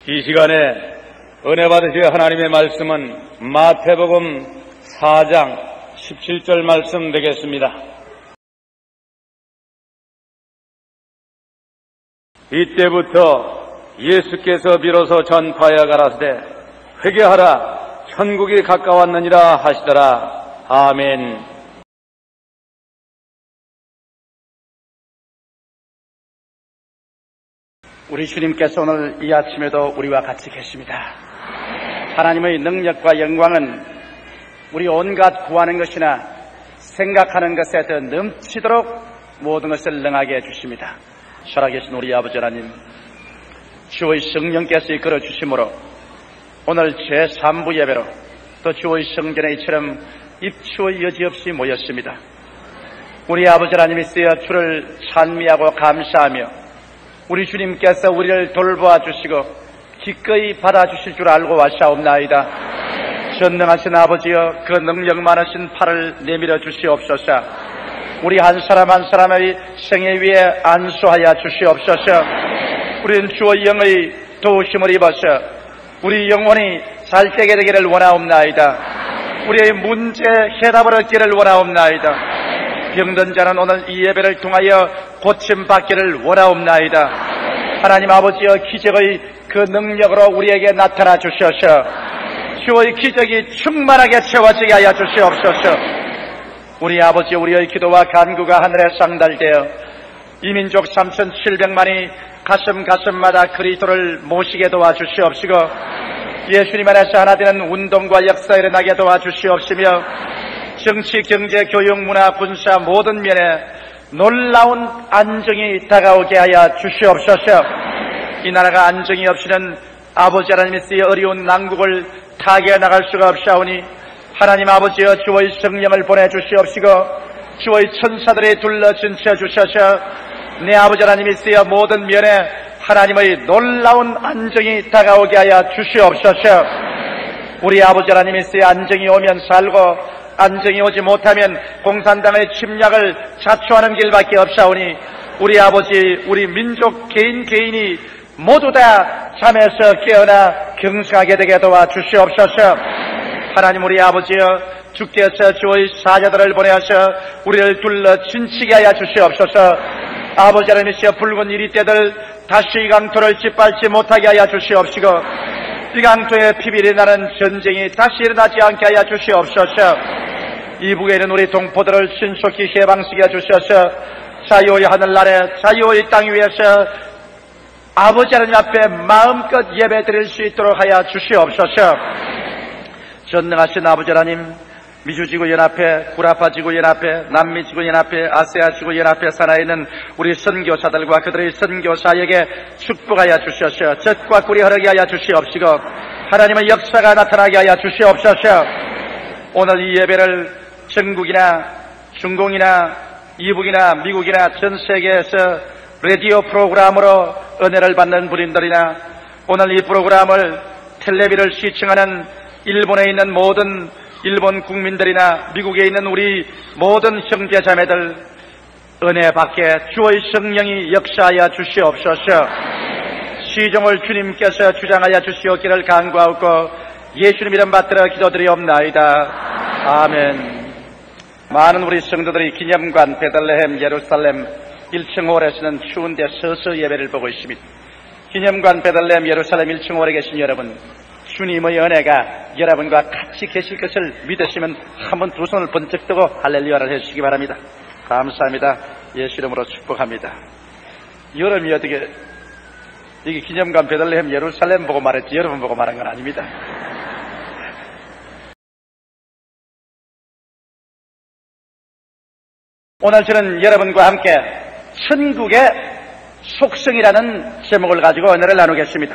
이 시간에 은혜 받으실 하나님의 말씀은 마태복음 4장 17절 말씀 되겠습니다. 이때부터 예수께서 비로소 전파하여 가라사대 회개하라 천국이 가까웠느니라 하시더라. 아멘. 우리 주님께서 오늘 이 아침에도 우리와 같이 계십니다. 하나님의 능력과 영광은 우리 온갖 구하는 것이나 생각하는 것에 더 넘치도록 모든 것을 능하게 해주십니다. 살아계신 우리 아버지 하나님, 주의 성령께서 이끌어 주심으로 오늘 제3부 예배로 또 주의 성전에 이처럼 입추의 여지없이 모였습니다. 우리 아버지 하나님이 쓰여 주를 찬미하고 감사하며 우리 주님께서 우리를 돌보아 주시고 기꺼이 받아주실 줄 알고 왔사옵나이다. 전능하신 아버지여, 그 능력 많으신 팔을 내밀어 주시옵소서. 우리 한 사람 한 사람의 생애 위에 안수하여 주시옵소서. 우리는 주의 영의 도우심을 입어서 우리 영혼이 잘되게 되기를 원하옵나이다. 우리의 문제 해답을 얻기를 원하옵나이다. 병든 자는 오늘 이 예배를 통하여 고침받기를 원하옵나이다. 하나님 아버지여, 기적의 그 능력으로 우리에게 나타나 주셔서 주의 기적이 충만하게 채워지게 하여 주시옵소서. 우리 아버지, 우리의 기도와 간구가 하늘에 상달되어 이민족 3,700만이 가슴마다 그리스도를 모시게 도와주시옵시고 예수님 안에서 하나 되는 운동과 역사에 일어나게 도와주시옵시며 정치, 경제, 교육, 문화, 군사 모든 면에 놀라운 안정이 다가오게 하여 주시옵소서. 이 나라가 안정이 없이는 아버지 하나님이 쓰여 어려운 난국을 타개해 나갈 수가 없사오니 하나님 아버지여, 주의 성령을 보내주시옵시고 주의 천사들이 둘러 진쳐 주셔서 내 아버지 하나님이 쓰여 모든 면에 하나님의 놀라운 안정이 다가오게 하여 주시옵소서. 우리 아버지 하나님이 쓰여 안정이 오면 살고 안정이 오지 못하면 공산당의 침략을 자초하는 길밖에 없사오니 우리 아버지, 우리 민족 개인이 모두 다 잠에서 깨어나 경성하게 되게 도와주시옵소서. 하나님 우리 아버지여, 주께서 주의 사자들을 보내어서 우리를 둘러 진치게 하여 주시옵소서. 아버지 하나님이시여, 붉은 이리떼들 다시 이 강토를 짓밟지 못하게 하여 주시옵시고 이 강토에 피비리 나는 전쟁이 다시 일어나지 않게 하여 주시옵소서. 이북에 있는 우리 동포들을 신속히 해방시켜 주셔서 자유의 하늘 아래 자유의 땅 위에서 아버지 하나님 앞에 마음껏 예배 드릴 수 있도록 하여 주시옵소서. 전능하신 아버지 하나님, 미주지구연합회, 구라파지구연합회, 남미지구연합회, 아세아지구연합회 산하에 있는 우리 선교사들과 그들의 선교사에게 축복하여 주셔서 젖과 꿀이 흐르게 하여 주시옵시고 하나님의 역사가 나타나게 하여 주시옵소서. 오늘 이 예배를 전국이나 중공이나 이북이나 미국이나 전 세계에서 라디오 프로그램으로 은혜를 받는 분들이나 오늘 이 프로그램을 텔레비를 시청하는 일본에 있는 모든 일본 국민들이나 미국에 있는 우리 모든 형제자매들 은혜 받게 주의 성령이 역사하여 주시옵소서. 시종을 주님께서 주장하여 주시옵기를 간구하고 예수님 이름 받들어 기도드리옵나이다. 아멘. 많은 우리 성도들이 기념관 베들레헴 예루살렘 1층 홀에서는 추운데 서서 예배를 보고 있습니다. 기념관 베들레헴 예루살렘 1층 홀에 계신 여러분, 주님의 은혜가 여러분과 같이 계실 것을 믿으시면 한번 두 손을 번쩍 뜨고 할렐루야를 해주시기 바랍니다. 감사합니다. 예수 이름으로 축복합니다. 여러분이 어떻게 이게 기념관 베들레헴 예루살렘 보고 말했지 여러분 보고 말한 건 아닙니다. 오늘 저는 여러분과 함께 천국의 속성이라는 제목을 가지고 은혜를 나누겠습니다.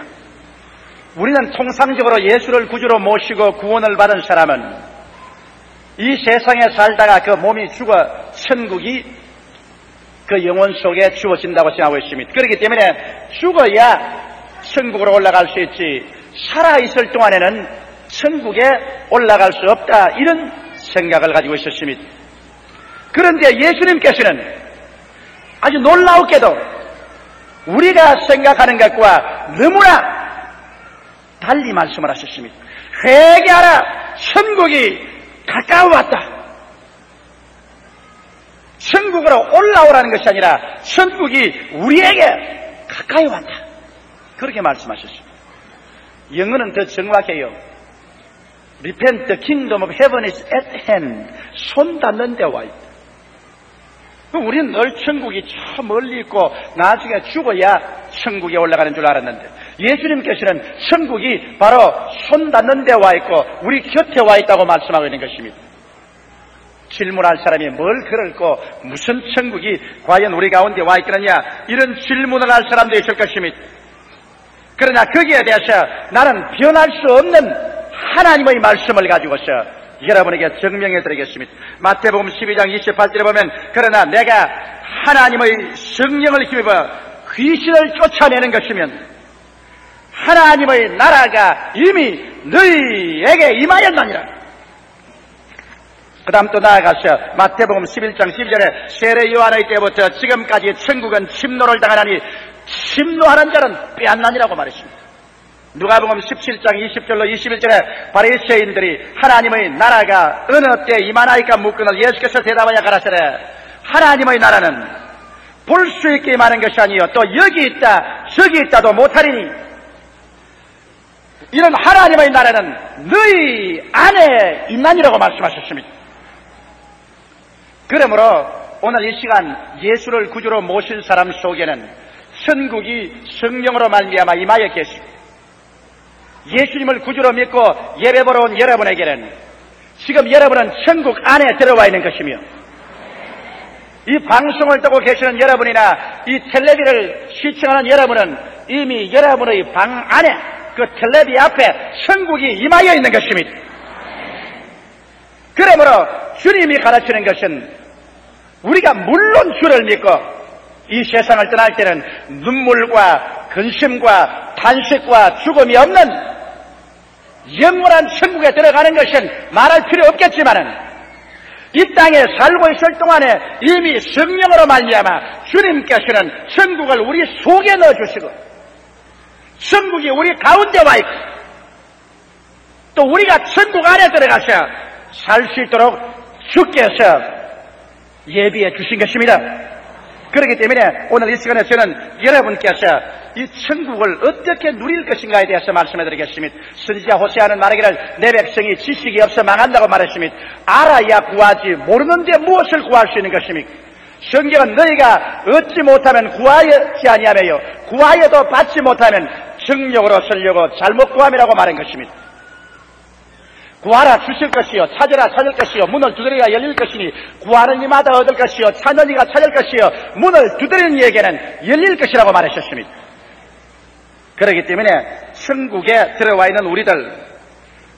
우리는 통상적으로 예수를 구주로 모시고 구원을 받은 사람은 이 세상에 살다가 그 몸이 죽어 천국이 그 영혼 속에 주어진다고 생각하고 있습니다. 그렇기 때문에 죽어야 천국으로 올라갈 수 있지 살아있을 동안에는 천국에 올라갈 수 없다, 이런 생각을 가지고 있었습니다. 그런데 예수님께서는 아주 놀라웠게도 우리가 생각하는 것과 너무나 달리 말씀을 하셨습니다. 회개하라, 천국이 가까워왔다. 천국으로 올라오라는 것이 아니라 천국이 우리에게 가까이 왔다. 그렇게 말씀하셨습니다. 영어는 더 정확해요. Repent, the kingdom of heaven is at hand. 손 닿는 데 와 있다. 우리는 늘 천국이 저 멀리 있고 나중에 죽어야 천국에 올라가는 줄 알았는데, 예수님께서는 천국이 바로 손 닿는 데 와 있고 우리 곁에 와 있다고 말씀하고 있는 것입니다. 질문할 사람이 뭘 그럴고 무슨 천국이 과연 우리 가운데 와 있겠느냐, 이런 질문을 할 사람도 있을 것입니다. 그러나 거기에 대해서 나는 변할 수 없는 하나님의 말씀을 가지고서 여러분에게 증명해 드리겠습니다. 마태복음 12장 28절에 보면, 그러나 내가 하나님의 성령을 힘입어 귀신을 쫓아내는 것이면 하나님의 나라가 이미 너희에게 임하였느니라. 그 다음 또 나아가서 마태복음 11장 12절에 세례 요한의 때부터 지금까지 천국은 침노를 당하나니 침노하는 자는 빼앗나니라고 말했습니다. 누가복음 17장 20절로 21절에 바리새인들이 하나님의 나라가 어느 때 임하나이까 묻거늘 예수께서 대답하여 가라사대, 하나님의 나라는 볼 수 있게 임하는 것이 아니요 또 여기 있다 저기 있다도 못하리니, 이런 하나님의 나라는 너희 안에 있나니라고 말씀하셨습니다. 그러므로 오늘 이 시간 예수를 구주로 모실 사람 속에는 천국이 성령으로 말미암아 임하여 계시고, 예수님을 구주로 믿고 예배보러 온 여러분에게는 지금 여러분은 천국 안에 들어와 있는 것이며, 이 방송을 듣고 계시는 여러분이나 이 텔레비를 시청하는 여러분은 이미 여러분의 방 안에 그 텔레비 앞에 천국이 임하여 있는 것입니다. 그러므로 주님이 가르치는 것은 우리가 물론 주를 믿고 이 세상을 떠날 때는 눈물과 근심과 탄식과 죽음이 없는 영원한 천국에 들어가는 것은 말할 필요 없겠지만은, 이 땅에 살고 있을 동안에 이미 성령으로 말미암아 주님께서는 천국을 우리 속에 넣어주시고 천국이 우리 가운데 와 있고 또 우리가 천국 안에 들어가서 살 수 있도록 주께서 예비해 주신 것입니다. 그렇기 때문에 오늘 이 시간에 저는 여러분께서 이 천국을 어떻게 누릴 것인가에 대해서 말씀해 드리겠습니다. 선지자 호세아는 말하기를 내 백성이 지식이 없어 망한다고 말했습니다. 알아야 구하지 모르는데 무엇을 구할 수 있는 것입니까? 성경은 너희가 얻지 못하면 구하지 아니하며요 구하여도 받지 못하면 정욕으로 쓰려고 잘못 구함이라고 말한 것입니다. 구하라 주실 것이요 찾으라 찾을 것이요 문을 두드려야 열릴 것이니 구하는 이마다 얻을 것이요 찾는 이가 찾을 것이요 문을 두드리는 이에게는 열릴 것이라고 말하셨습니다. 그렇기 때문에 천국에 들어와 있는 우리들,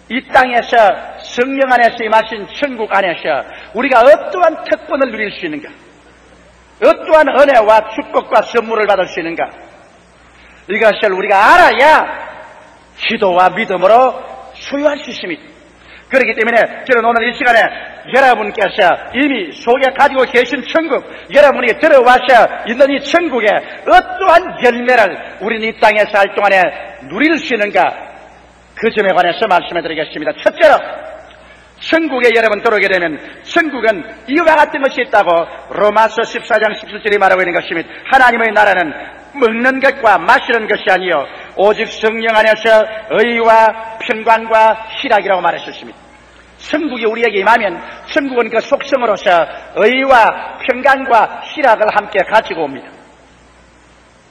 이 땅에서 성령 안에서 임하신 천국 안에서 우리가 어떠한 특권을 누릴 수 있는가, 어떠한 은혜와 축복과 선물을 받을 수 있는가, 이것을 우리가 알아야 기도와 믿음으로 소유할 수 있습니다. 그렇기 때문에 저는 오늘 이 시간에 여러분께서 이미 속에 가지고 계신 천국, 여러분이 들어와서 있는 이 천국에 어떠한 열매를 우리는 이 땅에 살 동안에 누릴 수 있는가, 그 점에 관해서 말씀해 드리겠습니다. 첫째로, 천국에 여러분 들어오게 되면 천국은 이와 같은 것이 있다고 로마서 14장 17절이 말하고 있는 것입니다. 하나님의 나라는 먹는 것과 마시는 것이 아니요 오직 성령 안에서 의와 평강과 희락이라고 말했었습니다. 천국이 우리에게 임하면 천국은 그 속성으로서 의와 평강과 희락을 함께 가지고 옵니다.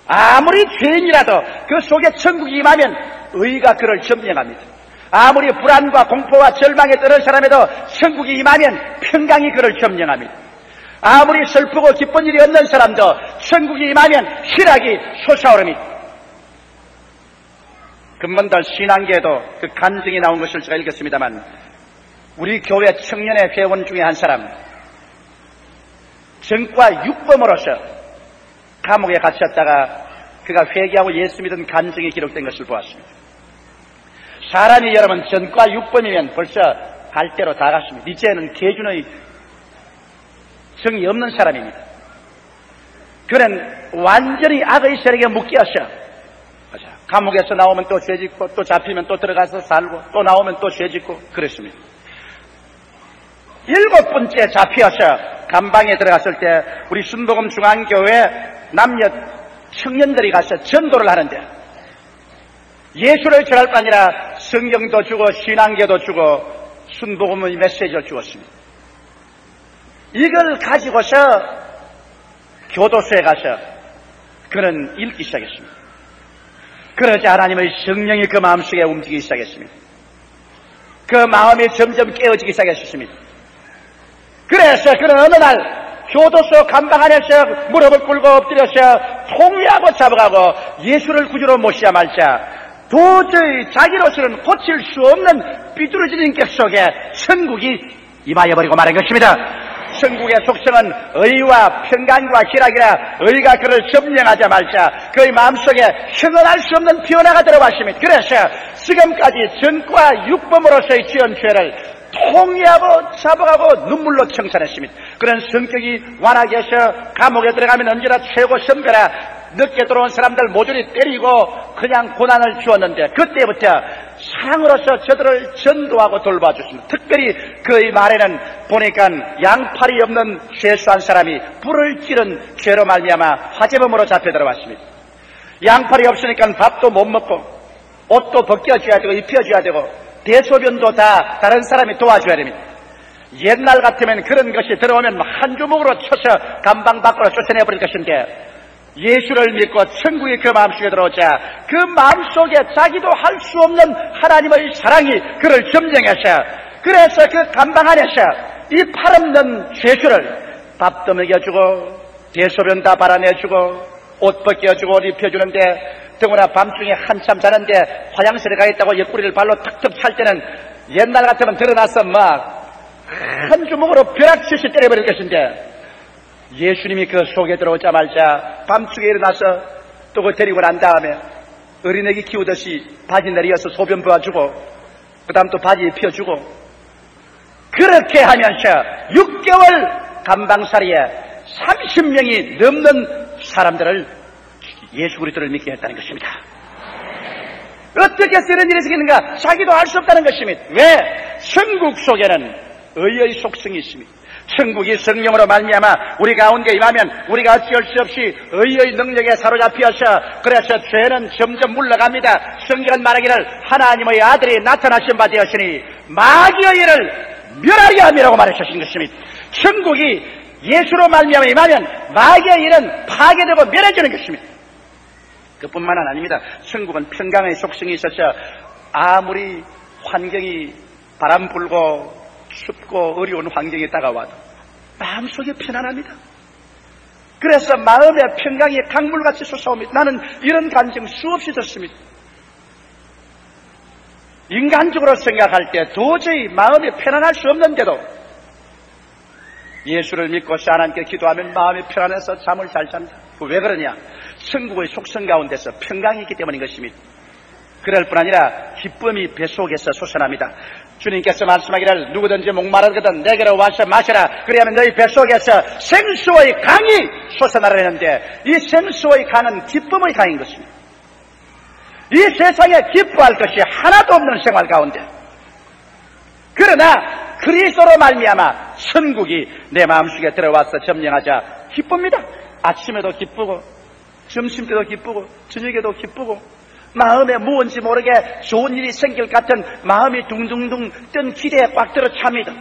아무리 죄인이라도 그 속에 천국이 임하면 의가 그를 점령합니다. 아무리 불안과 공포와 절망에 떨어진 사람에도 천국이 임하면 평강이 그를 점령합니다. 아무리 슬프고 기쁜 일이 없는 사람도 천국이 임하면 희락이 솟아오릅니다. 근본들 신앙계에도 그 간증이 나온 것을 제가 읽었습니다만, 우리 교회 청년의 회원 중에 한 사람, 전과 육범으로서 감옥에 갇혔다가 그가 회개하고 예수 믿은 간증이 기록된 것을 보았습니다. 사람이 여러분 전과 육범이면 벌써 갈 대로 다 갔습니다. 이제는 계준의 정이 없는 사람입니다. 그는 완전히 악의 세력에 묶여서 감옥에서 나오면 또 죄 짓고, 또 잡히면 또 들어가서 살고, 또 나오면 또 죄 짓고 그랬습니다. 7번째 잡혀서 감방에 들어갔을 때 우리 순복음 중앙교회 남녀 청년들이 가서 전도를 하는데 예수를 전할 뿐 아니라 성경도 주고 신앙계도 주고 순복음의 메시지를 주었습니다. 이걸 가지고서 교도소에 가서 그는 읽기 시작했습니다. 그러자 하나님의 성령이 그 마음속에 움직이기 시작했습니다. 그 마음이 점점 깨어지기 시작했습니다. 그래서 그는 어느 날 교도소 감방 안에서 무릎을 꿇고 엎드려서 통회하고 잡아가고 예수를 구주로 모시자 말자 도저히 자기로서는 고칠 수 없는 삐뚤어진 인격 속에 천국이 임하여버리고 말한 것입니다. 천국의 속성은 의와 평강과 희락이라 의가 그를 점령하자 말자 그의 마음속에 형언할 수 없는 변화가 들어왔습니다. 그래서 지금까지 전과 육범으로서의 지은 죄를 통회하고 잡아가고 눈물로 청산했습니다. 그런 성격이 완하게 해서 감옥에 들어가면 언제나 최고 선배라 늦게 들어온 사람들 모조리 때리고 그냥 고난을 주었는데 그때부터 사랑으로서 저들을 전도하고 돌봐줬습니다. 특별히 그의 말에는 보니까 양팔이 없는 죄수한 사람이 불을 찌른 죄로 말미암아 화재범으로 잡혀 들어왔습니다. 양팔이 없으니까 밥도 못 먹고 옷도 벗겨줘야 되고 입혀줘야 되고 대소변도 다 다른 사람이 도와줘야 됩니다. 옛날 같으면 그런 것이 들어오면 한 주먹으로 쳐서 감방 밖으로 쫓아내버릴 것인데 예수를 믿고 천국이 그 마음속에 들어오자 그 마음속에 자기도 할 수 없는 하나님의 사랑이 그를 점령해서 그래서 그 감방 안에서 이 팔없는 죄수를 밥도 먹여주고 대소변 다 발라내주고 옷 벗겨주고 옷 입혀주는데 더구나 밤중에 한참 자는데 화장실에 가 있다고 옆구리를 발로 탁탁 찰 때는 옛날 같으면 드러나서 막 한 주먹으로 벼락치시 때려버릴 것인데 예수님이 그 속에 들어오자마자 밤중에 일어나서 또 그 데리고 난 다음에 어린애기 키우듯이 바지 내리어서 소변 부어주고 그 다음 또 바지 입혀주고 그렇게 하면서 6개월 감방살이에 30명이 넘는 사람들을 예수 그리스도를 믿게 했다는 것입니다. 어떻게 해서 이런 일이 생기는가? 자기도 알 수 없다는 것입니다. 왜? 천국 속에는 의의 속성이 있습니다. 천국이 성령으로 말미암아 우리 가운데 임하면 우리가 어찌할 수 없이 의의 능력에 사로잡혀서 그래서 죄는 점점 물러갑니다. 성경은 말하기를 하나님의 아들이 나타나신 바 되었으니 마귀의 일을 멸하려 함이라고 말하셨던 것입니다. 천국이 예수로 말미암아 임하면 마귀의 일은 파괴되고 멸해지는 것입니다. 그뿐만 아닙니다. 천국은 평강의 속성이 있어서 아무리 환경이 바람 불고 춥고 어려운 환경이 다가와도 마음속에 편안합니다. 그래서 마음의 평강이 강물같이 솟아옵니다. 나는 이런 감정 수없이 듣습니다. 인간적으로 생각할 때 도저히 마음이 편안할 수 없는데도 예수를 믿고 하나님께 기도하면 마음이 편안해서 잠을 잘 잔다. 왜 그러냐? 천국의 속성 가운데서 평강이 있기 때문인 것입니다. 그럴 뿐 아니라 기쁨이 뱃속에서 솟아납니다. 주님께서 말씀하기를 누구든지 목마르거든 내게로 와서 마셔라. 그리하면 너희 뱃속에서 생수의 강이 솟아나라 했는데 이 생수의 강은 기쁨의 강인 것입니다. 이 세상에 기뻐할 것이 하나도 없는 생활 가운데 그러나 그리스도로 말미암아 천국이 내 마음속에 들어와서 점령하자 기쁩니다. 아침에도 기쁘고 점심때도 기쁘고 저녁에도 기쁘고 마음에 무언지 모르게 좋은 일이 생길 것 같은 마음이 둥둥둥 뜬 기대에 꽉 들어 찹니다.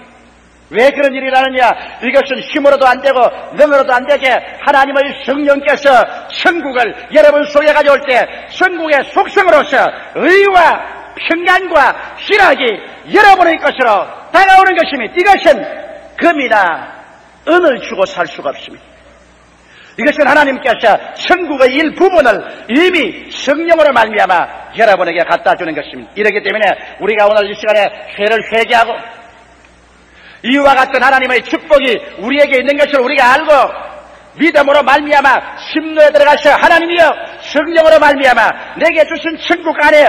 왜 그런 일이 나느냐? 이것은 힘으로도 안 되고 능으로도 안 되게 하나님의 성령께서 천국을 여러분 속에 가져올 때 천국의 속성으로서 의와 평강과 희락이 여러분의 것으로 다가오는 것입니다. 이것은 금이나 은을 주고 살 수가 없습니다. 이것은 하나님께서 천국의 일부분을 이미 성령으로 말미암아 여러분에게 갖다 주는 것입니다. 이렇기 때문에 우리가 오늘 이 시간에 죄를 회개하고 이와 같은 하나님의 축복이 우리에게 있는 것을 우리가 알고 믿음으로 말미암아 심노에 들어가서 하나님이여 성령으로 말미암아 내게 주신 천국 안에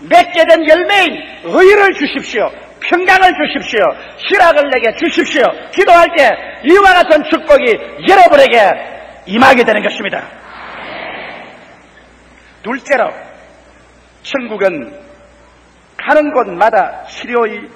맺게 된 열매인 의를 주십시오. 평강을 주십시오. 희락을 내게 주십시오. 기도할 때 이와 같은 축복이 여러분에게 임하게 되는 것입니다. 둘째로 천국은 가는 곳마다 치료의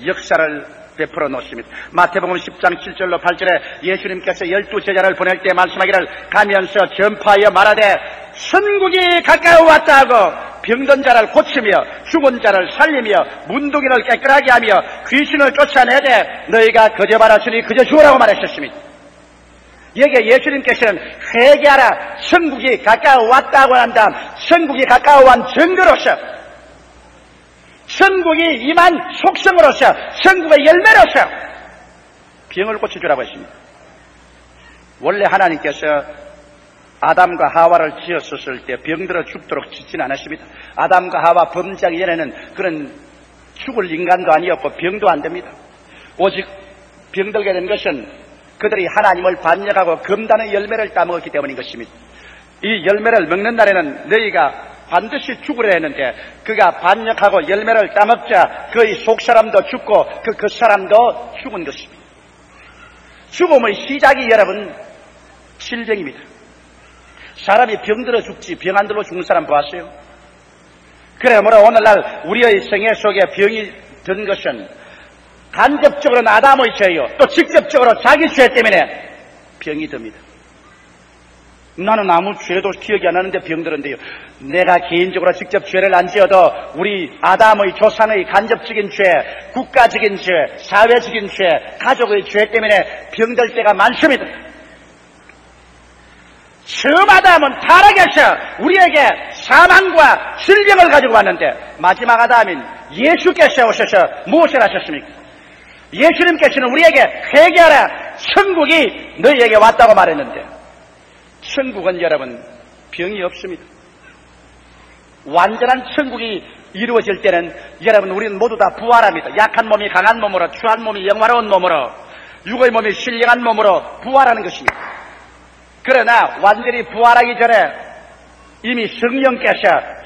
역사를 베풀어 놓습니다. 마태복음 10장 7절로 8절에 예수님께서 12제자를 보낼 때 말씀하기를 가면서 전파하여 말하되 천국이 가까워 왔다 하고 병든 자를 고치며 죽은 자를 살리며 문둥이를 깨끗하게 하며 귀신을 쫓아내되 너희가 그저 받았으니 그저 주어라고 말하셨습니다. 여기에 예수님께서는 회개하라, 천국이 가까워 왔다고 한 다음 천국이 가까워 온 증거로서, 천국이 임한 속성으로서, 천국의 열매로서 병을 고쳐주라고 했습니다. 원래 하나님께서 아담과 하와를 지었었을 때 병들어 죽도록 짓지는 않았습니다. 아담과 하와 범죄하기 전에는 그런 죽을 인간도 아니었고 병도 안 됩니다. 오직 병들게 된 것은 그들이 하나님을 반역하고 금단의 열매를 따먹었기 때문인 것입니다. 이 열매를 먹는 날에는 너희가 반드시 죽으려 했는데 그가 반역하고 열매를 따먹자 그의 속사람도 죽고 그 사람도 죽은 것입니다. 죽음의 시작이 여러분 질병입니다. 사람이 병들어 죽지 병 안 들어 죽는 사람 보았어요? 그러므로 오늘날 우리의 생애 속에 병이 든 것은 간접적으로는 아담의 죄요, 또 직접적으로 자기 죄 때문에 병이 듭니다. 나는 아무 죄도 기억이 안 나는데 병들었는데요. 내가 개인적으로 직접 죄를 안 지어도 우리 아담의 조상의 간접적인 죄, 국가적인 죄, 사회적인 죄, 가족의 죄 때문에 병들 때가 많습니다. 처음 아담은 타락해서 우리에게 사망과 질병을 가지고 왔는데 마지막 아담인 예수께서 오셔서 무엇을 하셨습니까? 예수님께서는 우리에게 회개하라, 천국이 너희에게 왔다고 말했는데 천국은 여러분 병이 없습니다. 완전한 천국이 이루어질 때는 여러분 우리는 모두 다 부활합니다. 약한 몸이 강한 몸으로, 추한 몸이 영화로운 몸으로, 육의 몸이 신령한 몸으로 부활하는 것입니다. 그러나 완전히 부활하기 전에 이미 성령께서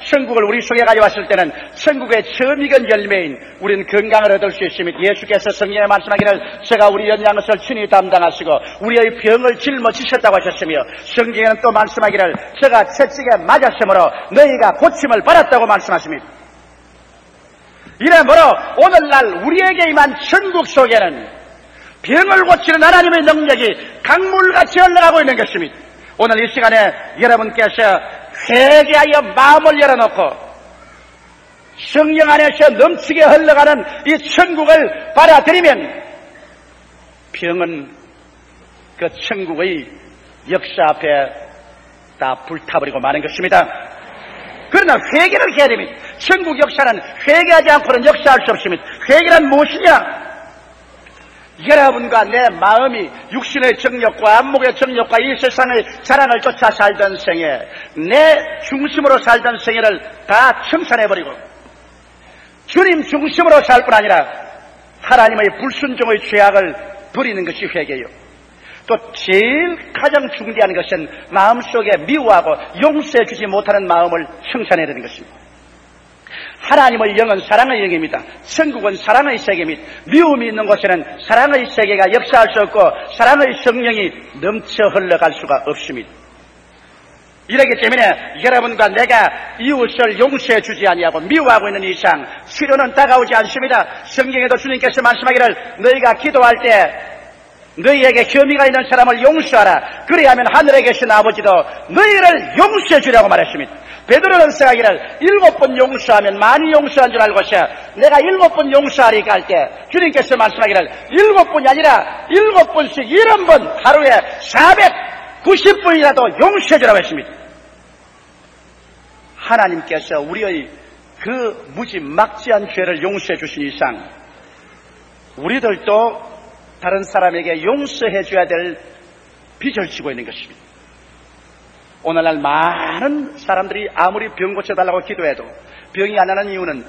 천국을 우리 속에 가져왔을 때는 천국의 처음 익은 열매인 우리는 건강을 얻을 수 있습니다. 예수께서 성경에 말씀하기를 제가 우리 연약한 것을 친히 담당하시고 우리의 병을 짊어지셨다고 하셨으며 성경에는 또 말씀하기를 제가 채찍에 맞았으므로 너희가 고침을 받았다고 말씀하십니다. 이러므로 오늘날 우리에게 임한 천국 속에는 병을 고치는 하나님의 능력이 강물같이 흘러가고 있는 것입니다. 오늘 이 시간에 여러분께서 회개하여 마음을 열어놓고 성령 안에서 넘치게 흘러가는 이 천국을 받아들이면 병은 그 천국의 역사 앞에 다 불타버리고 마는 것입니다. 그러나 회개를 해야 됩니다. 천국 역사는 회개하지 않고는 역사할 수 없습니다. 회개란 무엇이냐? 여러분과 내 마음이 육신의 정욕과 안목의 정욕과 이 세상의 자랑을 쫓아 살던 생애, 내 중심으로 살던 생애를 다 청산해버리고 주님 중심으로 살 뿐 아니라 하나님의 불순종의 죄악을 버리는 것이 회개요. 또 제일 가장 중대한 것은 마음속에 미워하고 용서해주지 못하는 마음을 청산해야 되는 것입니다. 하나님의 영은 사랑의 영입니다. 천국은 사랑의 세계입니다. 미움이 있는 곳에는 사랑의 세계가 역사할 수 없고 사랑의 성령이 넘쳐 흘러갈 수가 없습니다. 이렇기 때문에 여러분과 내가 이웃을 용서해 주지 아니하고 미워하고 있는 이상 치료는 다가오지 않습니다. 성경에도 주님께서 말씀하기를 너희가 기도할 때 너희에게 혐의가 있는 사람을 용서하라. 그리하면 하늘에 계신 아버지도 너희를 용서해 주라고 말했습니다. 베드로는 생각하기를 7번 용서하면 많이 용서한 줄 알고서 내가 7번 용서하리까 할 때 주님께서 말씀하기를 7번이 아니라 7번씩 70번 하루에 490번이라도 용서해 주라고 했습니다. 하나님께서 우리의 그 무지막지한 죄를 용서해 주신 이상 우리들도 다른 사람에게 용서해 줘야 될 빚을 지고 있는 것입니다. 오늘날 많은 사람들이 아무리 병 고쳐달라고 기도해도 병이 안 나는 이유는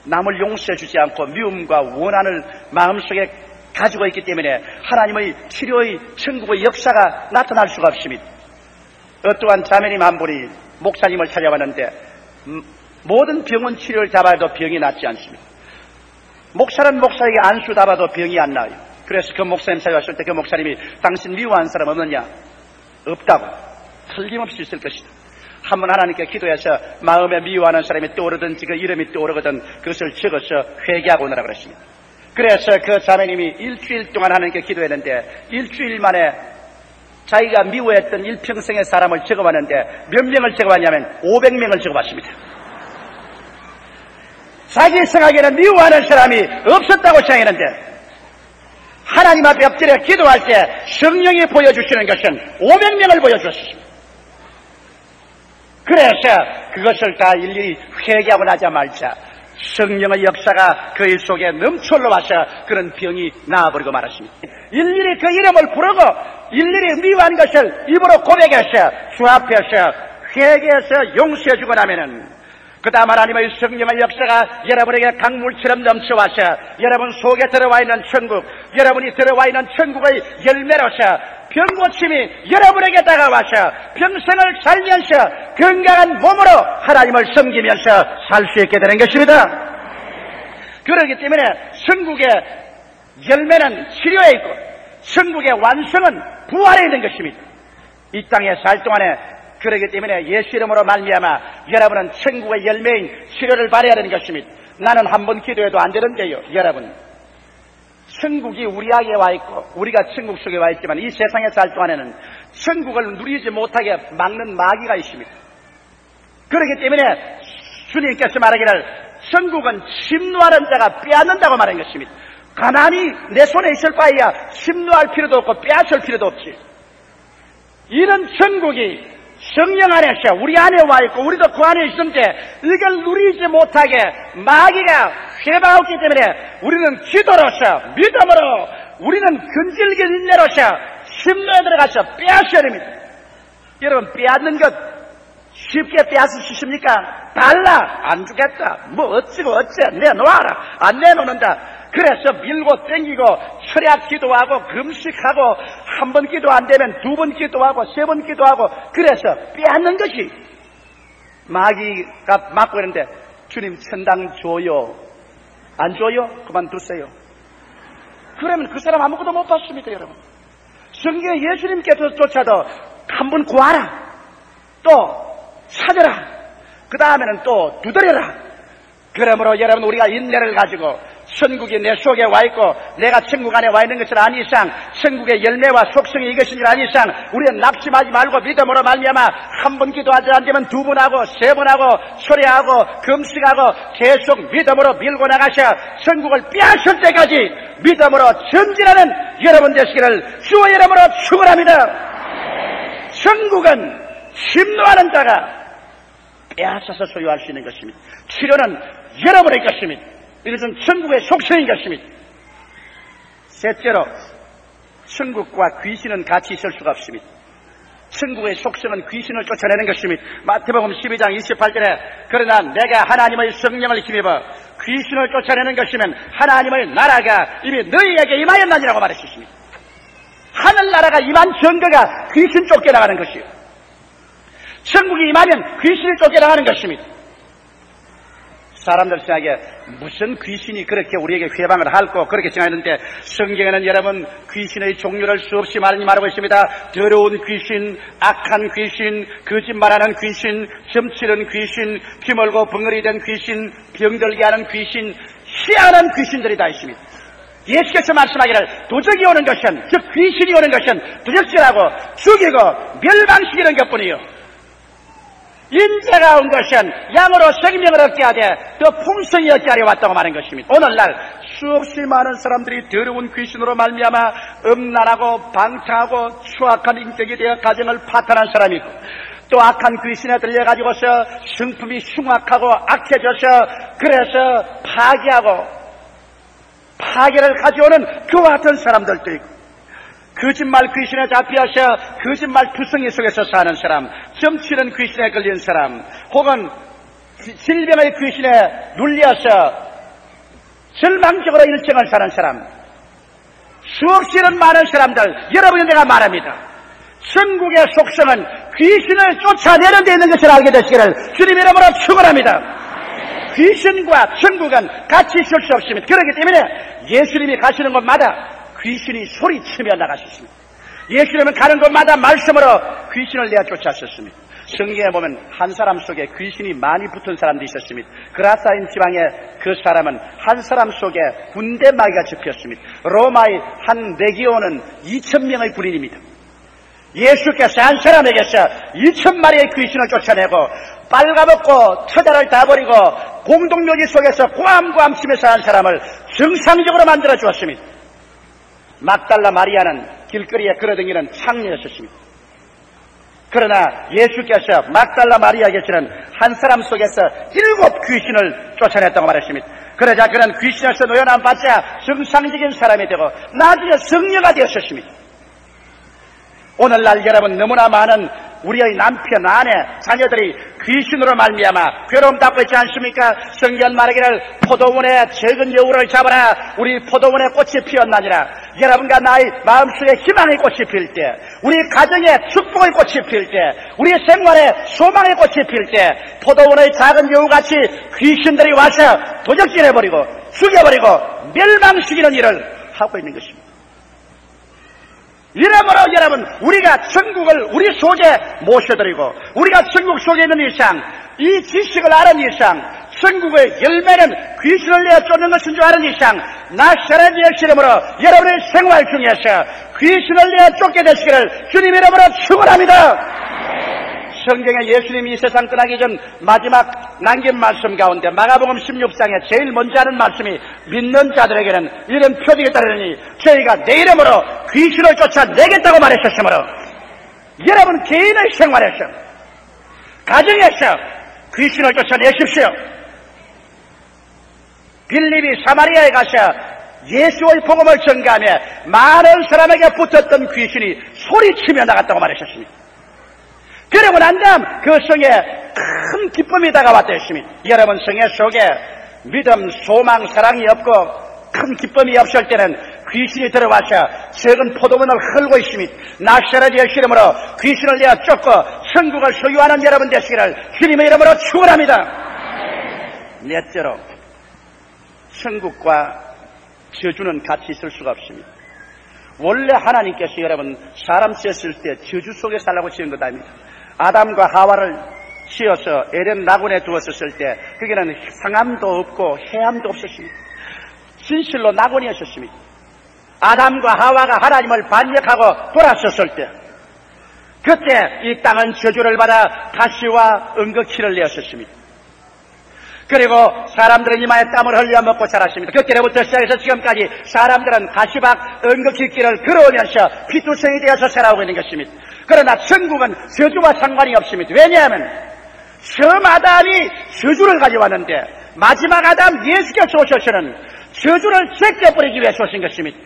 남을 용서해 주지 않고 미움과 원한을 마음속에 가지고 있기 때문에 하나님의 치료의 천국의 역사가 나타날 수가 없습니다. 어떠한 자매님 한 분이 목사님을 찾아왔는데 모든 병원 치료를 다 봐도 병이 낫지 않습니다. 목사는 목사에게 안수 다 봐도 병이 안 나요. 그래서 그 목사님 찾아왔을 때 그 목사님이 당신 미워하는 사람 없느냐? 없다고. 틀림없이 있을 것이다. 한번 하나님께 기도해서 마음에 미워하는 사람이 떠오르든지 그 이름이 떠오르거든 그것을 적어서 회개하고 오느라 그러십니다. 그래서 그 자매님이 일주일 동안 하나님께 기도했는데 일주일 만에 자기가 미워했던 일평생의 사람을 적어봤는데 몇 명을 적어봤냐면 500명을 적어봤습니다. 자기 생각에는 미워하는 사람이 없었다고 생각했는데 하나님 앞에 엎드려 기도할 때 성령이 보여주시는 것은 500명을 보여주셨습니다. 그래서 그것을 다 일일이 회개하고 나자마자 성령의 역사가 그의 속에 넘쳐 올라와서 그런 병이 나아버리고 말았습니다. 일일이 그 이름을 부르고 일일이 미워한 것을 입으로 고백해서 주 앞에서 회개해서 용서해주고 나면은 그 다음 하나님의 성령의 역사가 여러분에게 강물처럼 넘쳐와서 여러분 속에 들어와 있는 천국, 여러분이 들어와 있는 천국의 열매로서 병고침이 여러분에게 다가와서 평생을 살면서 건강한 몸으로 하나님을 섬기면서 살 수 있게 되는 것입니다. 그렇기 때문에 천국의 열매는 치료에 있고 천국의 완성은 부활에 있는 것입니다. 이 땅에 살 동안에 그렇기 때문에 예수 이름으로 말미암아 여러분은 천국의 열매인 치료를 받아야 되는 것입니다. 나는 한 번 기도해도 안 되는데요. 여러분, 천국이 우리에게 와 있고 우리가 천국 속에 와 있지만 이 세상에 살 동안에는 천국을 누리지 못하게 막는 마귀가 있습니다. 그렇기 때문에 주님께서 말하기를 천국은 침노하는 자가 빼앗는다고 말한 것입니다. 가난이 내 손에 있을 바에야 침노할 필요도 없고 빼앗을 필요도 없지. 이런 천국이 성령 안에서 우리 안에 와 있고 우리도 그 안에 있는데 이걸 누리지 못하게 마귀가 회방하기 때문에 우리는 기도로서 믿음으로 우리는 근질긴 인내로서 심노에 들어가서 빼앗어야 됩니다. 여러분, 빼앗는 것 쉽게 빼앗을 수 있습니까? 달라, 안 주겠다, 뭐 어찌고 어째, 내놓아라, 안 내놓는다. 그래서 밀고 땡기고 철야 기도하고 금식하고 한 번 기도 안 되면 두 번 기도하고 세 번 기도하고 그래서 빼앗는 것이 마귀가 막고 있는데 주님 천당 줘요? 안 줘요? 그만두세요. 그러면 그 사람 아무것도 못 받습니다. 여러분, 성경에 예수님께서조차도 한 번 구하라, 또 찾으라, 그 다음에는 또 두드려라. 그러므로 여러분, 우리가 인내를 가지고 천국이 내 속에 와 있고 내가 천국 안에 와 있는 것을 아는 이상, 천국의 열매와 속성이 이것인 줄 아는 이상 우리는 낙심하지 말고 믿음으로 말미암아 한 번 기도하지 않으면 두 번 하고 세 번 하고 소리하고 금식하고 계속 믿음으로 밀고 나가셔 천국을 빼앗을 때까지 믿음으로 전진하는 여러분 되시기를 주의 이름으로 축원합니다. 천국은 침노하는 자가 빼앗아서 소유할 수 있는 것입니다. 치료는 여러분의 것입니다. 이것은 천국의 속성인 것입니다. 셋째로, 천국과 귀신은 같이 있을 수가 없습니다. 천국의 속성은 귀신을 쫓아내는 것입니다. 마태복음 12장 28절에 그러나 내가 하나님의 성령을 힘입어 귀신을 쫓아내는 것이면 하나님의 나라가 이미 너희에게 임하였나니라고 말했습니다. 하늘나라가 임한 증거가 귀신 쫓겨나가는 것이요, 천국이 임하면 귀신이 쫓겨나가는 것입니다. 사람들 생각에 무슨 귀신이 그렇게 우리에게 회방을 할고 그렇게 생각했는데 성경에는 여러분 귀신의 종류를 수없이 많이 말하고 있습니다. 더러운 귀신, 악한 귀신, 거짓말하는 귀신, 점치는 귀신, 기멀고 벙어리 된 귀신, 병들게 하는 귀신, 희한한 귀신들이 다 있습니다. 예수께서 말씀하기를 도적이 오는 것은, 즉 귀신이 오는 것은 도적질하고 죽이고 멸망시키는 것뿐이요, 인자가 온 것은 양으로 생명을 얻게 하되 더 풍성히 얻게 하려 왔다고 말한 것입니다. 오늘날 수없이 많은 사람들이 더러운 귀신으로 말미암아 음란하고 방탕하고 추악한 인격이 되어 가정을 파탄한 사람이 있고, 또 악한 귀신에 들려가지고서 성품이 흉악하고 악해져서 그래서 파괴를 가져오는 그와 같은 사람들도 있고, 거짓말 귀신에 잡혀서 거짓말 투성이 속에서 사는 사람, 점치는 귀신에 걸린 사람, 혹은 질병의 귀신에 눌려서 절망적으로 일생을 사는 사람, 수없이는 많은 사람들, 여러분이 내가 말합니다. 천국의 속성은 귀신을 쫓아내는 데 있는 것을 알게 되시기를 주님 이름으로 축원합니다. 귀신과 천국은 같이 있을 수 없습니다. 그렇기 때문에 예수님이 가시는 곳마다 귀신이 소리치며 나가셨습니다. 예수님은 가는 곳마다 말씀으로 귀신을 내어 쫓았었습니다. 성경에 보면 한 사람 속에 귀신이 많이 붙은 사람도 있었습니다. 그라사인 지방의 그 사람은 한 사람 속에 군대 마귀가 잡혔습니다. 로마의 한 레기온은 2,000명의 군인입니다. 예수께서 한 사람에게서 2,000마리의 귀신을 쫓아내고 빨가벗고 처자를 다 버리고 공동묘지 속에서 고함고함 치면서 한 사람을 정상적으로 만들어 주었습니다. 막달라 마리아는 길거리에 걸어다니는 창녀였습니다. 그러나 예수께서 막달라 마리아에게서는 한 사람 속에서 7 귀신을 쫓아냈다고 말했습니다. 그러자 그는 귀신에서 노연한 받자 정상적인 사람이 되고 나중에 성녀가 되었습니다. 오늘날 여러분 너무나 많은 우리의 남편, 아내, 자녀들이 귀신으로 말미암아 괴로움 받고 있지 않습니까? 성경 말하기를 포도원에 적은 여우를 잡아라. 우리 포도원에 꽃이 피었나니라. 여러분과 나의 마음속에 희망의 꽃이 필 때, 우리 가정에 축복의 꽃이 필 때, 우리 생활에 소망의 꽃이 필 때 포도원의 작은 여우같이 귀신들이 와서 도적질해버리고 죽여버리고 멸망시키는 일을 하고 있는 것입니다. 이러므로 여러분, 우리가 천국을 우리 속에 모셔드리고 우리가 천국 속에 있는 이상, 이 지식을 아는 이상, 천국의 열매는 귀신을 내어 쫓는 것인 줄 아는 이상, 나사렛 예수 이름으로 여러분의 생활 중에서 귀신을 내어 쫓게 되시기를 주님 이름으로 축원합니다. 성경에 예수님이 이 세상 떠나기 전 마지막 남긴 말씀 가운데 마가복음 16장에 제일 먼저 하는 말씀이 믿는 자들에게는 이런 표적이 따르니 저희가 내 이름으로 귀신을 쫓아내겠다고 말했었으므로 여러분 개인의 생활에서, 가정에서 귀신을 쫓아내십시오. 빌립이 사마리아에 가서 예수의 복음을 전가하며 많은 사람에게 붙었던 귀신이 소리치며 나갔다고 말했었습니다. 그러고 난 다음 그 성에 큰 기쁨이 다가왔다 했습니다. 여러분 성에 속에 믿음, 소망, 사랑이 없고 큰 기쁨이 없을 때는 귀신이 들어와서 적은 포도원을 헐고 있습니다. 나사렛 예수 이름으로 귀신을 내어 쫓고 천국을 소유하는 여러분 되시기를 주님의 이름으로 축원합니다. 넷째로, 천국과 저주는 같이 있을 수가 없습니다. 원래 하나님께서 여러분 사람 지었을 때 저주 속에 살라고 지은 것 아닙니다. 아담과 하와를 지어서 에덴 낙원에 두었을 때 거기는 상함도 없고 해함도 없었습니다. 진실로 낙원이었습니다. 아담과 하와가 하나님을 반역하고 돌아섰을 때 그때 이 땅은 저주를 받아 가시와 은거키를 내었습니다. 그리고 사람들은 이마에 땀을 흘려 먹고 자랐습니다. 그때부터 시작해서 지금까지 사람들은 가시박 은거키길을 걸어오면서 피투성이 되어서 살아오고 있는 것입니다. 그러나 천국은 저주와 상관이 없습니다. 왜냐하면 처음 아담이 저주를 가져왔는데 마지막 아담 예수께서 오셔서는 저주를 제껴버리기 위해서 오신 것입니다.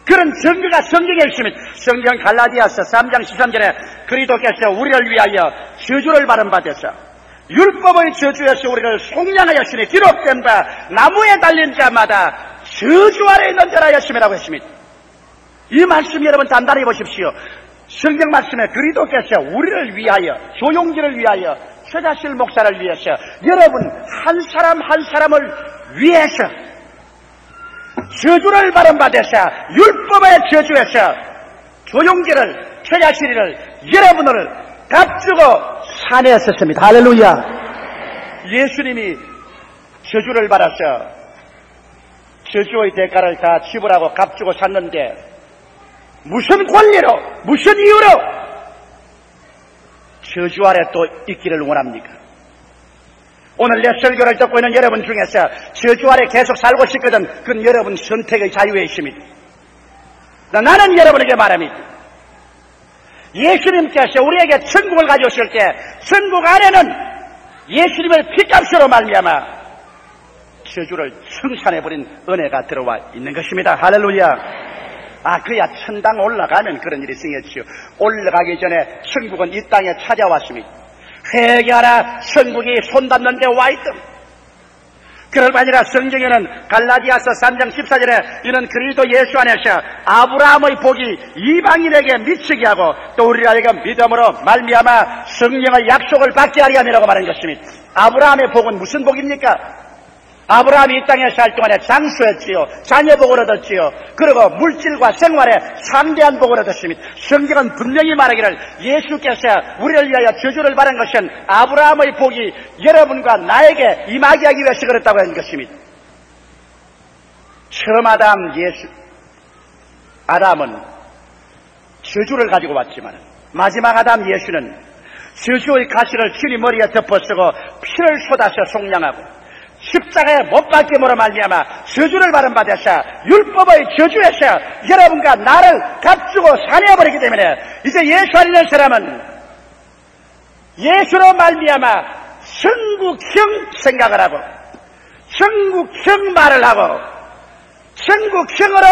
그런 증거가 성경에 있습니다. 성경 갈라디아서 3장 13절에 그리스도께서 우리를 위하여 저주를 받은 바 되사 율법의 저주에서 우리를 속량하였으니 기록된 바 나무에 달린 자마다 저주 아래 있는 자라 하였음이라고 했습니다. 이 말씀 여러분 단단히 보십시오. 성경 말씀에 그리스도께서 우리를 위하여, 조용기를 위하여, 최자실 목사를 위해서, 여러분 한 사람 한 사람을 위해서 저주를 받은 바 되사 율법의 저주에서 조용기를, 최자실이를 여러분을 값주고 사내었습니다. 할렐루야. 예수님이 저주를 받아서 저주의 대가를 다 지불하고 값주고 샀는데 무슨 권리로, 무슨 이유로 저주 아래 또 있기를 원합니까? 오늘 내 설교를 듣고 있는 여러분 중에서 저주 아래 계속 살고 싶거든. 그건 여러분 선택의 자유에 있습니다. 나는 여러분에게 말합니다. 예수님께서 우리에게 천국을 가져오실 때 천국 안에는 예수님의 피값으로 말미암아 저주를 청산해버린 은혜가 들어와 있는 것입니다. 할렐루야. 그야 천당 올라가면 그런 일이 생겼지요. 올라가기 전에 천국은 이 땅에 찾아왔습니다. 회개하라, 천국이 손닿는 데 와 있다. 그럴 뿐 아니라 성경에는 갈라디아서 3장 14절에 이는 그리스도 예수 안에서 아브라함의 복이 이방인에게 미치게 하고 또 우리에게 믿음으로 말미암아 성령의 약속을 받게 하리 함이라고 말한 것입니다. 아브라함의 복은 무슨 복입니까? 아브라함이 이 땅에 살 동안에 장수했지요. 자녀복을 얻었지요. 그리고 물질과 생활에 상대한 복을 얻었습니다. 성경은 분명히 말하기를 예수께서 우리를 위하여 저주를 받은 것은 아브라함의 복이 여러분과 나에게 임하게 하기 위해서 그렇다고 하는 것입니다. 처음 아담은 저주를 가지고 왔지만 마지막 아담 예수는 저주의 가시를 주님 머리에 덮어쓰고 피를 쏟아서 속량하고 십자가에 못 박힘으로 말미암아 저주를 받은 바 되사 율법의 저주에서 여러분과 나를 값주고 살해해버리기 때문에 이제 예수 안 믿는 사람은 예수로 말미암아 천국형 생각을 하고 천국형 말을 하고 천국형으로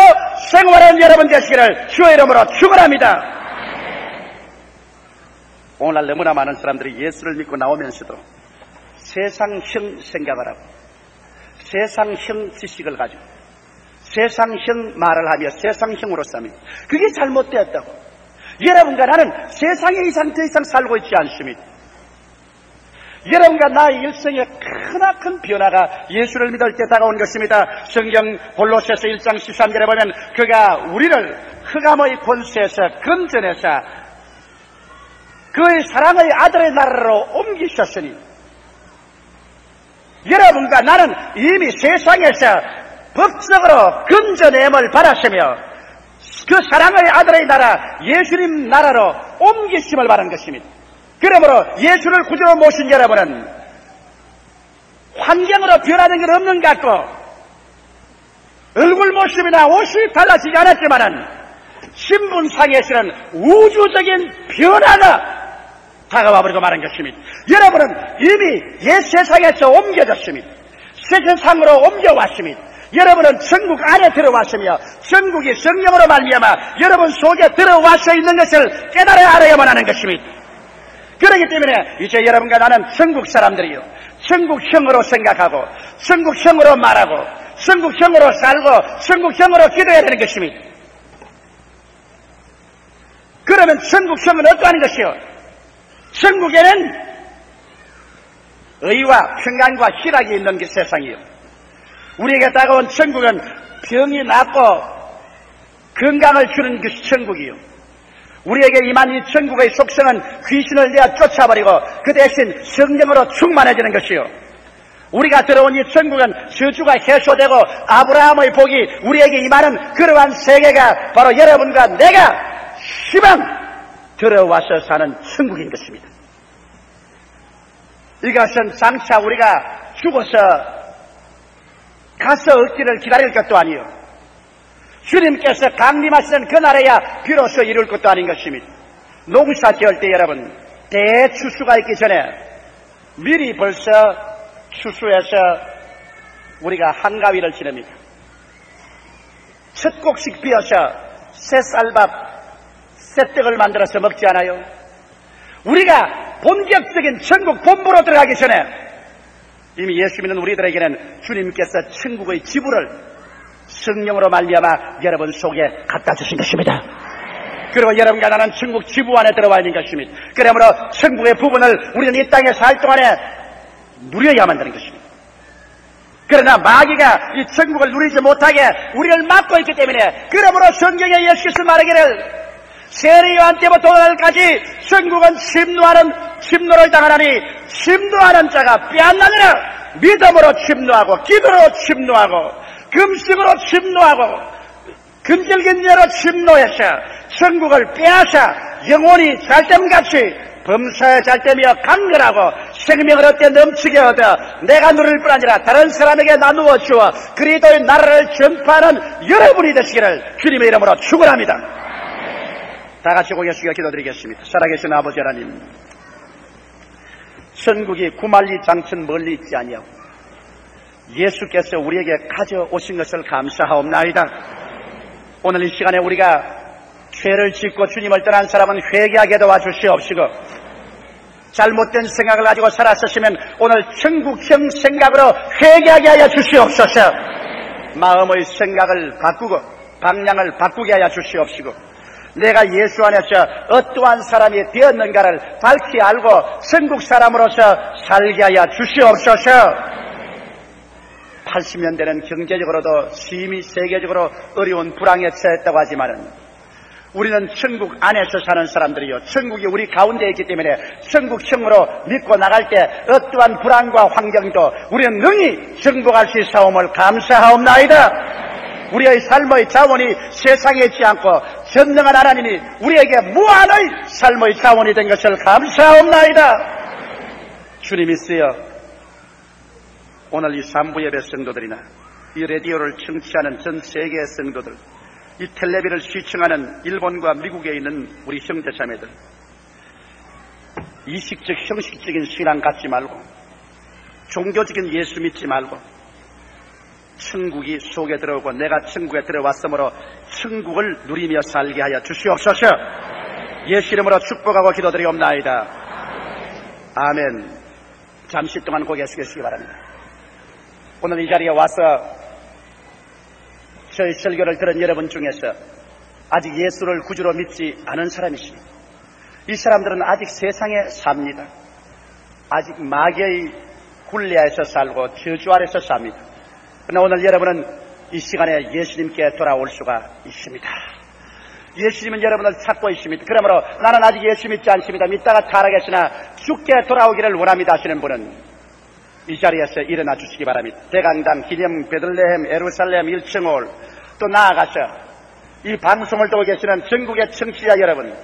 생활하는 여러분 되시기를 주의 이름으로 축원합니다. 오늘날 너무나 많은 사람들이 예수를 믿고 나오면서도 세상형 생각을 하고 세상형 지식을 가지고 세상형 말을 하며 세상형으로 삽니다. 그게 잘못되었다고. 여러분과 나는 세상에 이상 더 이상 살고 있지 않습니다. 여러분과 나의 일생에 크나큰 변화가 예수를 믿을 때 다가온 것입니다. 성경 골로새서 1장 13절에 보면 그가 우리를 흑암의 권세에서 건져내사 그의 사랑의 아들의 나라로 옮기셨으니 여러분과 나는 이미 세상에서 법적으로 건져냄을 받았으며 그 사랑의 아들의 나라 예수님 나라로 옮기심을 받은 것입니다. 그러므로 예수를 구주로 모신 여러분은 환경으로 변하는 건 없는 것 같고 얼굴 모습이나 옷이 달라지지 않았지만은 신분상에서는 우주적인 변화가 다가와버리고 말한 것입니다. 여러분은 이미 옛 세상에서 옮겨졌습니다. 새 세상으로 옮겨왔습니다. 여러분은 천국 안에 들어왔으며 천국이 성령으로 말미암아 여러분 속에 들어와서 있는 것을 깨달아야 알아야만 하는 것입니다. 그렇기 때문에 이제 여러분과 나는 천국 사람들이요 천국형으로 생각하고 천국형으로 말하고 천국형으로 살고 천국형으로 기도해야 되는 것입니다. 그러면 천국형은 어떠한 것이요? 천국에는 의와 평안과 희락이 있는 게 세상이요. 우리에게 다가온 천국은 병이 낫고 건강을 주는 것이 천국이요. 우리에게 임한 이 천국의 속성은 귀신을 내어 쫓아버리고 그 대신 성령으로 충만해지는 것이요. 우리가 들어온 이 천국은 저주가 해소되고 아브라함의 복이 우리에게 임하는 그러한 세계가 바로 여러분과 내가 시방 들어와서 사는 천국인 것입니다. 이것은 장차 우리가 죽어서 가서 얻기를 기다릴 것도 아니요 주님께서 강림하시는 그날에야 비로소 이룰 것도 아닌 것입니다. 농사 지을 때 여러분 대추수가 있기 전에 미리 벌써 추수해서 우리가 한가위를 지릅니다. 첫 곡씩 비어서 새 쌀밥, 새 떡을 만들어서 먹지 않아요? 우리가 본격적인 천국 본부로 들어가기 전에 이미 예수 믿는 우리들에게는 주님께서 천국의 지부를 성령으로 말미암아 여러분 속에 갖다 주신 것입니다. 그리고 여러분과 나는 천국 지부 안에 들어와 있는 것입니다. 그러므로 천국의 부분을 우리는 이 땅에 살 동안에 누려야만 되는 것입니다. 그러나 마귀가 이 천국을 누리지 못하게 우리를 막고 있기 때문에 그러므로 성경에 예수께서 말하기를 세례요한 때부터 오늘까지 천국은 침노를 당하나니 침노하는 자가 빼앗나느라 믿음으로 침노하고 기도로 침노하고 금식으로 침노하고 금절긴 예로 침노해서 천국을 빼앗아 영혼이 잘됨같이 범사에 잘되며 강건하고 생명을 얻되 넘치게 얻어 내가 누릴 뿐 아니라 다른 사람에게 나누어 주어 그리스도의 나라를 전파하는 여러분이 되시기를 주님의 이름으로 축원합니다. 다 같이 고개 숙여 기도드리겠습니다. 살아계신 아버지 하나님, 천국이 구만리 장천 멀리 있지 아니하고 예수께서 우리에게 가져오신 것을 감사하옵나이다. 오늘 이 시간에 우리가 죄를 짓고 주님을 떠난 사람은 회개하게 도와주시옵시고 잘못된 생각을 가지고 살았으시면 오늘 천국형 생각으로 회개하게 하여 주시옵소서. 마음의 생각을 바꾸고 방향을 바꾸게 하여 주시옵시고 내가 예수 안에서 어떠한 사람이 되었는가를 밝히 알고 천국 사람으로서 살게 하여 주시옵소서. 80년 되는 경제적으로도 심히 세계적으로 어려운 불황에 처했다고 하지만은 우리는 천국 안에서 사는 사람들이요, 천국이 우리 가운데 있기 때문에 천국형으로 믿고 나갈 때 어떠한 불안과 환경도 우리는 능히 정복할 수 있사옴을 감사하옵나이다. 우리의 삶의 자원이 세상에 있지 않고 전능한 하나님이 우리에게 무한의 삶의 자원이 된 것을 감사하옵나이다. 주님 있으여 오늘 이 산부 예배 성도들이나 이 라디오를 청취하는 전 세계의 성도들, 이 텔레비를 시청하는 일본과 미국에 있는 우리 형제자매들, 이식적 형식적인 신앙 갖지 말고 종교적인 예수 믿지 말고 천국이 속에 들어오고 내가 천국에 들어왔으므로 천국을 누리며 살게 하여 주시옵소서. 예수 이름으로 축복하고 기도드리옵나이다. 아멘. 잠시 동안 고개 숙이시기 바랍니다. 오늘 이 자리에 와서 저희 설교를 들은 여러분 중에서 아직 예수를 구주로 믿지 않은 사람이십니다. 이 사람들은 아직 세상에 삽니다. 아직 마귀의 굴레에서 살고 저주 아래서 삽니다. 그러나 오늘 여러분은 이 시간에 예수님께 돌아올 수가 있습니다. 예수님은 여러분을 찾고 있습니다. 그러므로 나는 아직 예수 믿지 않습니다. 믿다가 타락했으나 죽게 돌아오기를 원합니다 하시는 분은 이 자리에서 일어나 주시기 바랍니다. 대강당, 기념, 베들레헴, 예루살렘, 일층홀, 또 나아가서 이 방송을 보고 계시는 전국의 청취자 여러분,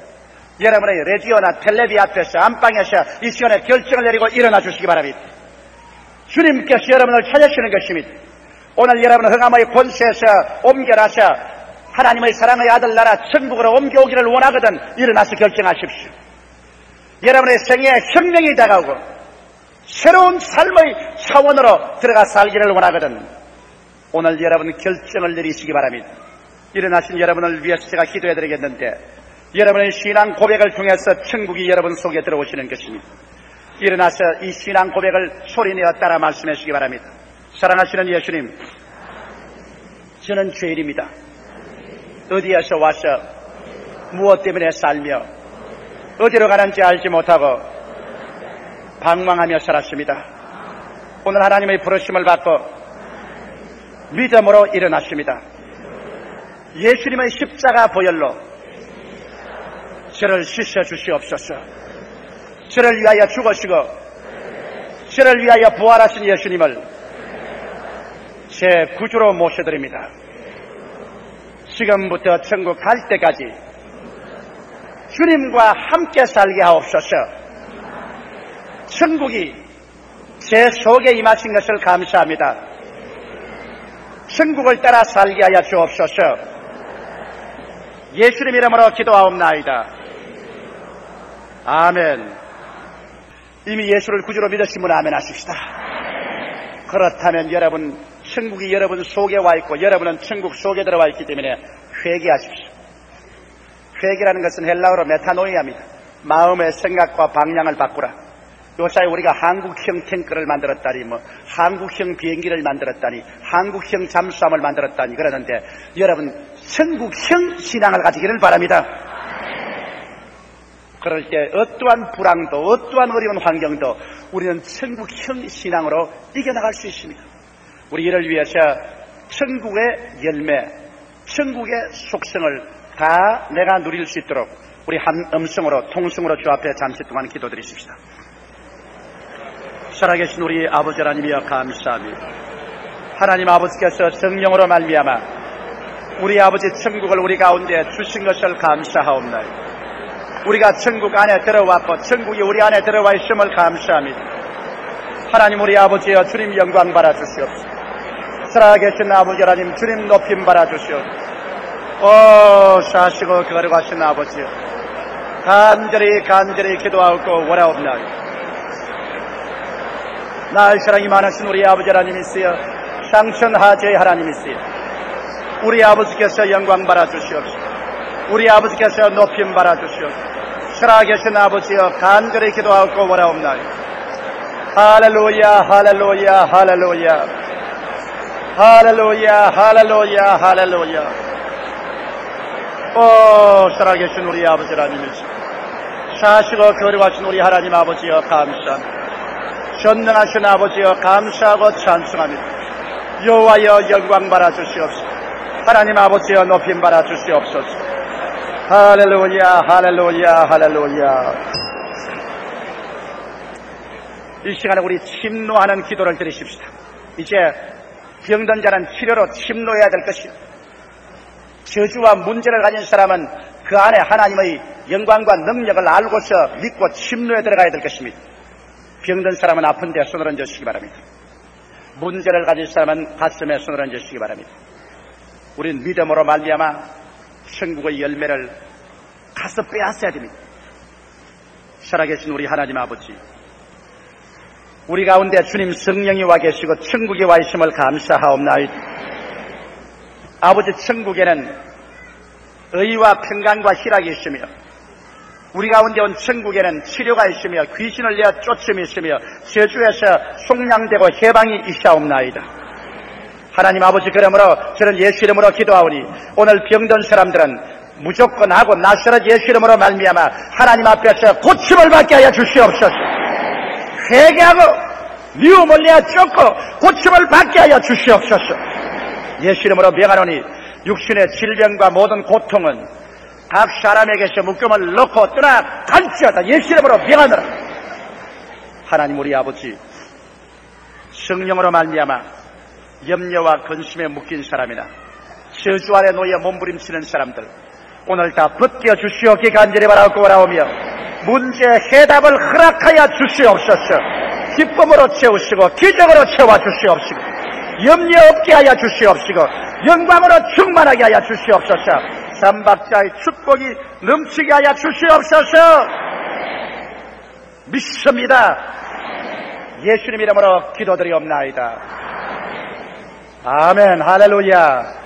여러분의 라디오나 텔레비 앞에서 안방에서 이 시간에 결정을 내리고 일어나 주시기 바랍니다. 주님께서 여러분을 찾으시는 것입니다. 오늘 여러분은 흥함의 권세에서 옮겨나서 하나님의 사랑의 아들 나라 천국으로 옮겨오기를 원하거든 일어나서 결정하십시오. 여러분의 생애에 혁명이 다가오고 새로운 삶의 차원으로 들어가 살기를 원하거든 오늘 여러분 결정을 내리시기 바랍니다. 일어나신 여러분을 위해서 제가 기도해드리겠는데 여러분의 신앙 고백을 통해서 천국이 여러분 속에 들어오시는 것입니다. 일어나서 이 신앙 고백을 소리내어 따라 말씀해 주시기 바랍니다. 사랑하시는 예수님, 저는 죄인입니다. 어디에서 와서 무엇 때문에 살며 어디로 가는지 알지 못하고 방황하며 살았습니다. 오늘 하나님의 부르심을 받고 믿음으로 일어났습니다. 예수님의 십자가 보혈로 저를 씻어 주시옵소서. 저를 위하여 죽으시고 저를 위하여 부활하신 예수님을 제 구주로 모셔드립니다. 지금부터 천국 갈 때까지 주님과 함께 살게 하옵소서. 천국이 제 속에 임하신 것을 감사합니다. 천국을 따라 살게 하여 주옵소서. 예수님 이름으로 기도하옵나이다. 아멘. 이미 예수를 구주로 믿으신 분 아멘 하십시다. 그렇다면 여러분, 천국이 여러분 속에 와 있고 여러분은 천국 속에 들어와 있기 때문에 회개하십시오. 회개라는 것은 헬라어로 메타노이아입니다. 마음의 생각과 방향을 바꾸라. 요사이 우리가 한국형 탱크를 만들었다니, 한국형 비행기를 만들었다니, 한국형 잠수함을 만들었다니 그러는데 여러분 천국형 신앙을 가지기를 바랍니다. 그럴 때 어떠한 불황도 어떠한 어려운 환경도 우리는 천국형 신앙으로 이겨나갈 수 있습니다. 우리 이를 위해서 천국의 열매, 천국의 속성을 다 내가 누릴 수 있도록 우리 한 음성으로 통성으로 주 앞에 잠시 동안 기도드리십시다. 살아계신 우리 아버지 하나님이여 감사합니다. 하나님 아버지께서 성령으로 말미암아 우리 아버지 천국을 우리 가운데 주신 것을 감사하옵나이다. 우리가 천국 안에 들어왔고 천국이 우리 안에 들어와 있음을 감사합니다. 하나님 우리 아버지여 주님 영광 받아 주시옵소서. 살아계신 아버지 하나님 주님 높임 받아 주시옵소서. 오 사시고 거룩하신 아버지여 간절히 기도하고 원하옵나이다. 나의 사랑이 많으신 우리 아버지 하나님이시여 상천하제의 하나님이시여 우리 아버지께서 영광 받아 주시옵소서. 우리 아버지께서 높임 받아 주시옵소서. 살아계신 아버지여 간절히 기도하고 원하옵나이다. 할렐루야 할렐루야 할렐루야 할렐루야 할렐루야 할렐루야. 오 살아계신 우리 아버지 하나님이시여 사시고 거룩하신 우리 하나님 아버지여 감사합니다. 전능하신 아버지여 감사하고 찬송합니다. 여호와여 영광 받아 주시옵소서. 하나님 아버지여 높임 받아 주시옵소서. 할렐루야, 할렐루야, 할렐루야. 이 시간에 우리 침노하는 기도를 드리십시다. 이제 병든 자는 치료로 침노해야 될 것이요, 저주와 문제를 가진 사람은 그 안에 하나님의 영광과 능력을 알고서 믿고 침노에 들어가야 될 것입니다. 병든 사람은 아픈 데 손을 얹으시기 바랍니다. 문제를 가진 사람은 가슴에 손을 얹으시기 바랍니다. 우린 믿음으로 말미암아 천국의 열매를 가서 빼앗아야 됩니다. 살아계신 우리 하나님 아버지, 우리 가운데 주님 성령이 와 계시고 천국에 와 있음을 감사하옵나이다. 아버지, 천국에는 의와 평강과 희락이 있으며, 우리 가운데 온 천국에는 치료가 있으며 귀신을 내어 쫓음이 있으며 저주에서 속량되고 해방이 있사옵나이다. 하나님 아버지, 그러므로 저는 예수 이름으로 기도하오니 오늘 병든 사람들은 무조건 하고 나사렛 예수 이름으로 말미암아 하나님 앞에서 고침을 받게 하여 주시옵소서. 회개하고 미움을 내어 쫓고 고침을 받게 하여 주시옵소서. 예수 이름으로 명하노니 육신의 질병과 모든 고통은 각 사람에게서 묶음을 놓고 떠나갈지어다. 예수 이름으로 명하노라. 하나님 우리 아버지, 성령으로 말미암아 염려와 근심에 묶인 사람이나 저주 아래 놓여 몸부림치는 사람들 오늘 다 벗겨 주시옵기 간절히 바라고 오라오며 문제 해답을 허락하여 주시옵소서. 기쁨으로 채우시고 기적으로 채워 주시옵시고 염려 없게 하여 주시옵시고 영광으로 충만하게 하여 주시옵소서. 삼박자의 축복이 넘치게 하여 주시옵소서. 믿습니다. 예수님 이름으로 기도드리옵나이다. 아멘. 할렐루야.